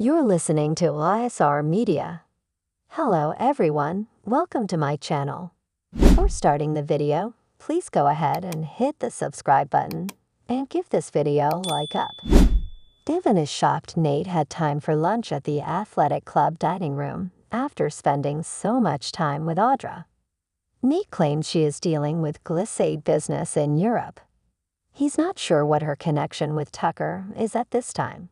You're listening to YSR Media. Hello everyone, welcome to my channel. Before starting the video, please go ahead and hit the subscribe button and give this video a like up. Devin is shocked Nate had time for lunch at the athletic club dining room after spending so much time with Audra. Nate claims she is dealing with glissade business in Europe. He's not sure what her connection with Tucker is at this time.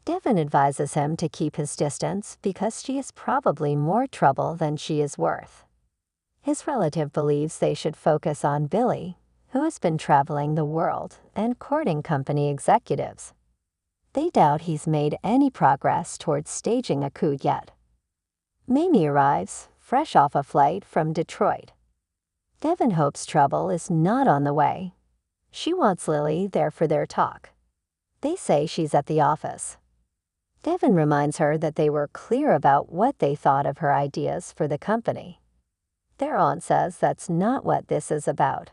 Devin advises him to keep his distance because she is probably more trouble than she is worth. His relative believes they should focus on Billy, who has been traveling the world and courting company executives. They doubt he's made any progress towards staging a coup yet. Mamie arrives, fresh off a flight from Detroit. Devin hopes trouble is not on the way. She wants Lily there for their talk. They say she's at the office. Devin reminds her that they were clear about what they thought of her ideas for the company. Their aunt says that's not what this is about.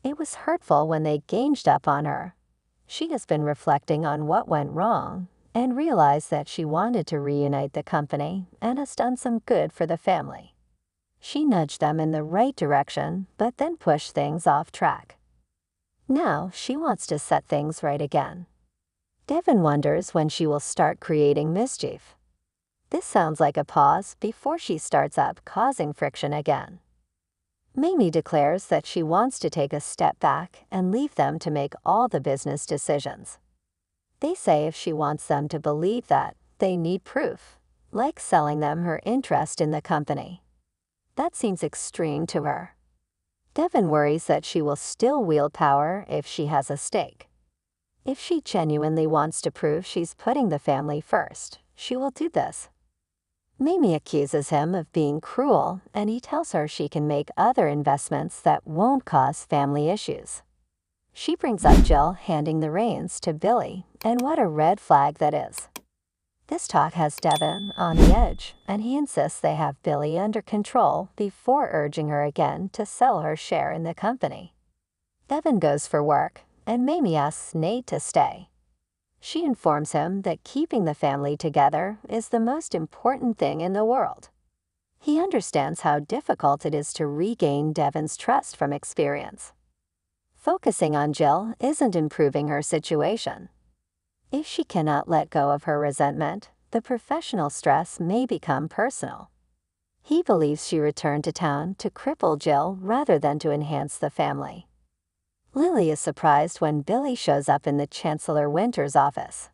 It was hurtful when they ganged up on her. She has been reflecting on what went wrong and realized that she wanted to reunite the company and has done some good for the family. She nudged them in the right direction, but then pushed things off track. Now she wants to set things right again. Devin wonders when she will start creating mischief. This sounds like a pause before she starts up causing friction again. Mamie declares that she wants to take a step back and leave them to make all the business decisions. They say if she wants them to believe that, they need proof, like selling them her interest in the company. That seems extreme to her. Devin worries that she will still wield power if she has a stake. If she genuinely wants to prove she's putting the family first, she will do this. Mamie accuses him of being cruel, and he tells her she can make other investments that won't cause family issues. She brings up Jill handing the reins to Billy, and what a red flag that is. This talk has Devin on the edge, and he insists they have Billy under control before urging her again to sell her share in the company. Devin goes for work, and Mamie asks Nate to stay. She informs him that keeping the family together is the most important thing in the world. He understands how difficult it is to regain Devin's trust from experience. Focusing on Jill isn't improving her situation. If she cannot let go of her resentment, the professional stress may become personal. He believes she returned to town to cripple Jill rather than to enhance the family. Lily is surprised when Billy shows up in the Chancellor Winter's office.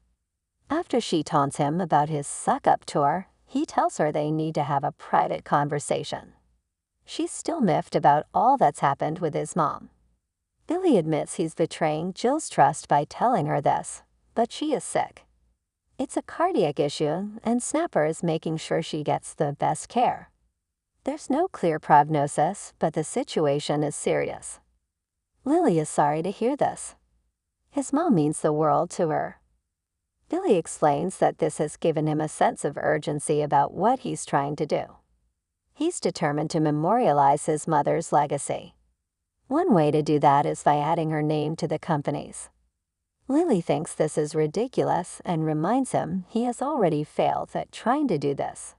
After she taunts him about his suck-up tour, he tells her they need to have a private conversation. She's still miffed about all that's happened with his mom. Billy admits he's betraying Jill's trust by telling her this, but she is sick. It's a cardiac issue, and Snapper is making sure she gets the best care. There's no clear prognosis, but the situation is serious. Lily is sorry to hear this. His mom means the world to her. Billy explains that this has given him a sense of urgency about what he's trying to do. He's determined to memorialize his mother's legacy. One way to do that is by adding her name to the company's. Lily thinks this is ridiculous and reminds him he has already failed at trying to do this.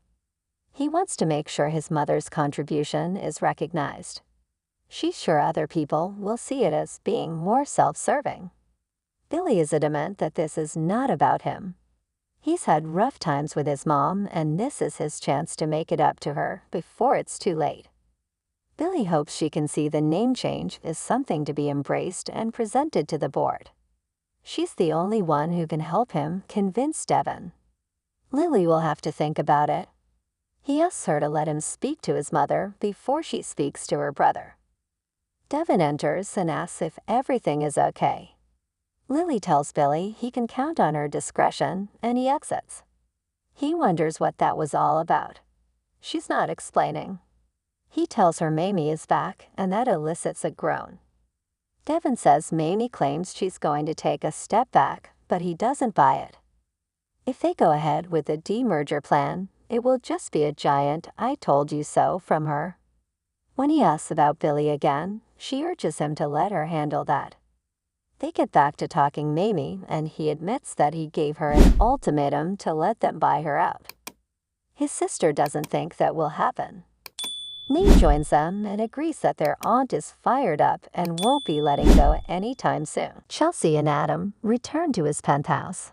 He wants to make sure his mother's contribution is recognized. She's sure other people will see it as being more self-serving. Billy is adamant that this is not about him. He's had rough times with his mom, and this is his chance to make it up to her before it's too late. Billy hopes she can see the name change is something to be embraced and presented to the board. She's the only one who can help him convince Devin. Lily will have to think about it. He asks her to let him speak to his mother before she speaks to her brother. Devin enters and asks if everything is okay. Lily tells Billy he can count on her discretion, and he exits. He wonders what that was all about. She's not explaining. He tells her Mamie is back, and that elicits a groan. Devin says Mamie claims she's going to take a step back, but he doesn't buy it. If they go ahead with the demerger plan, it will just be a giant "I told you so" from her. When he asks about Billy again, she urges him to let her handle that. They get back to talking Mamie, and he admits that he gave her an ultimatum to let them buy her out. His sister doesn't think that will happen. Nee joins them and agrees that their aunt is fired up and won't be letting go anytime soon. Chelsea and Adam return to his penthouse.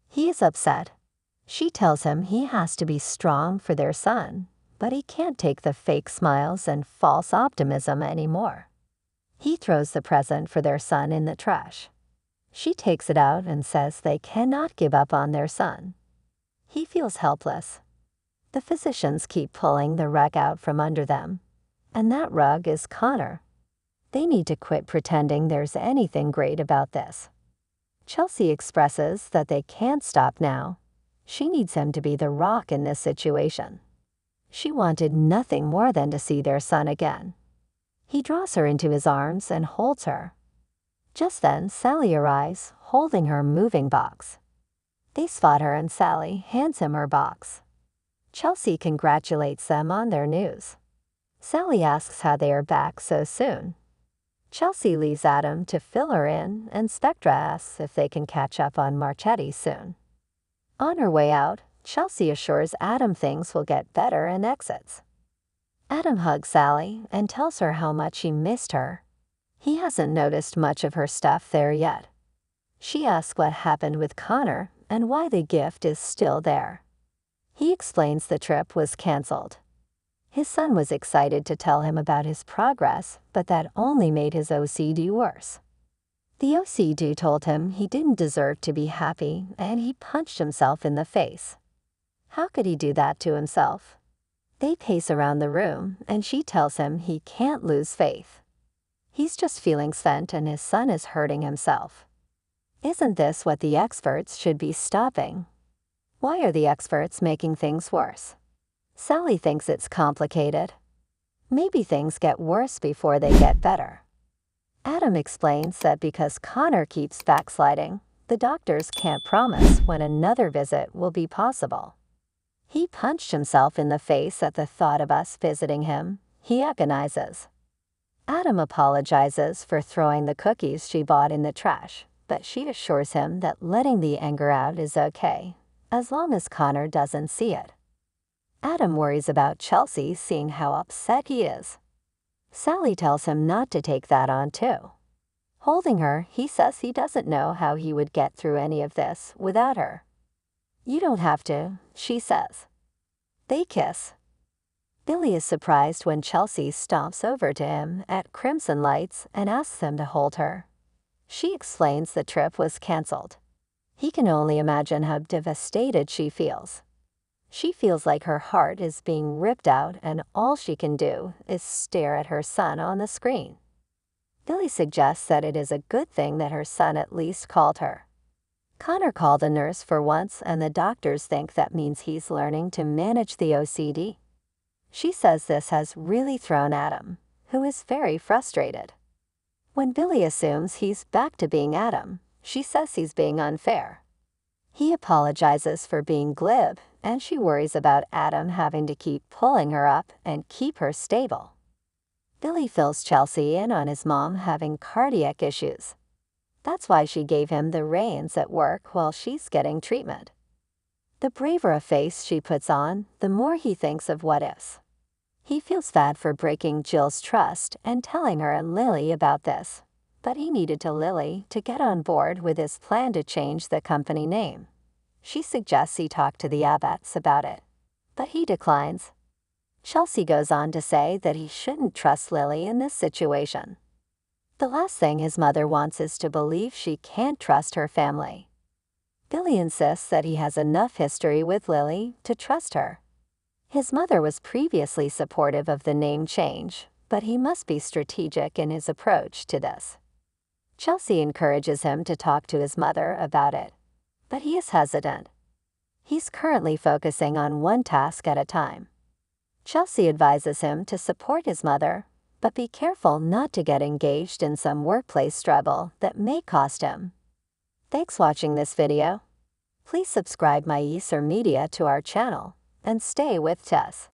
He is upset. She tells him he has to be strong for their son, but he can't take the fake smiles and false optimism anymore. He throws the present for their son in the trash. She takes it out and says they cannot give up on their son. He feels helpless. The physicians keep pulling the rug out from under them, and that rug is Connor. They need to quit pretending there's anything great about this. Chelsea expresses that they can't stop now. She needs him to be the rock in this situation. She wanted nothing more than to see their son again. He draws her into his arms and holds her. Just then, Sally arrives, holding her moving box. They spot her and Sally hands him her box. Chelsea congratulates them on their news. Sally asks how they are back so soon. Chelsea leaves Adam to fill her in, and Spectra asks if they can catch up on Marchetti soon. On her way out, Chelsea assures Adam things will get better and exits. Adam hugs Sally and tells her how much he missed her. He hasn't noticed much of her stuff there yet. She asks what happened with Connor and why the gift is still there. He explains the trip was canceled. His son was excited to tell him about his progress, but that only made his OCD worse. The OCD told him he didn't deserve to be happy, and he punched himself in the face. How could he do that to himself? They pace around the room, and she tells him he can't lose faith. He's just feeling spent and his son is hurting himself. Isn't this what the experts should be stopping? Why are the experts making things worse? Sally thinks it's complicated. Maybe things get worse before they get better. Adam explains that because Connor keeps backsliding, the doctors can't promise when another visit will be possible. He punched himself in the face at the thought of us visiting him. He agonizes. Adam apologizes for throwing the cookies she bought in the trash, but she assures him that letting the anger out is okay, as long as Connor doesn't see it. Adam worries about Chelsea seeing how upset he is. Sally tells him not to take that on too. Holding her, he says he doesn't know how he would get through any of this without her. You don't have to, she says. They kiss. Billy is surprised when Chelsea stomps over to him at Crimson Lights and asks him to hold her. She explains the trip was canceled. He can only imagine how devastated she feels. She feels like her heart is being ripped out and all she can do is stare at her son on the screen. Billy suggests that it is a good thing that her son at least called her. Connor called a nurse for once, and the doctors think that means he's learning to manage the OCD. She says this has really thrown Adam, who is very frustrated. When Billy assumes he's back to being Adam, she says he's being unfair. He apologizes for being glib, and she worries about Adam having to keep pulling her up and keep her stable. Billy fills Chelsea in on his mom having cardiac issues. That's why she gave him the reins at work while she's getting treatment. The braver a face she puts on, the more he thinks of what ifs. He feels bad for breaking Jill's trust and telling her and Lily about this, but he needed to Lily to get on board with his plan to change the company name. She suggests he talk to the Abbotts about it, but he declines. Chelsea goes on to say that he shouldn't trust Lily in this situation. The last thing his mother wants is to believe she can't trust her family. Billy insists that he has enough history with Lily to trust her. His mother was previously supportive of the name change, but he must be strategic in his approach to this. Chelsea encourages him to talk to his mother about it, but he is hesitant. He's currently focusing on one task at a time. Chelsea advises him to support his mother, but be careful not to get engaged in some workplace trouble that may cost him. Thanks for watching this video. Please subscribe my Media to our channel and stay with Tess.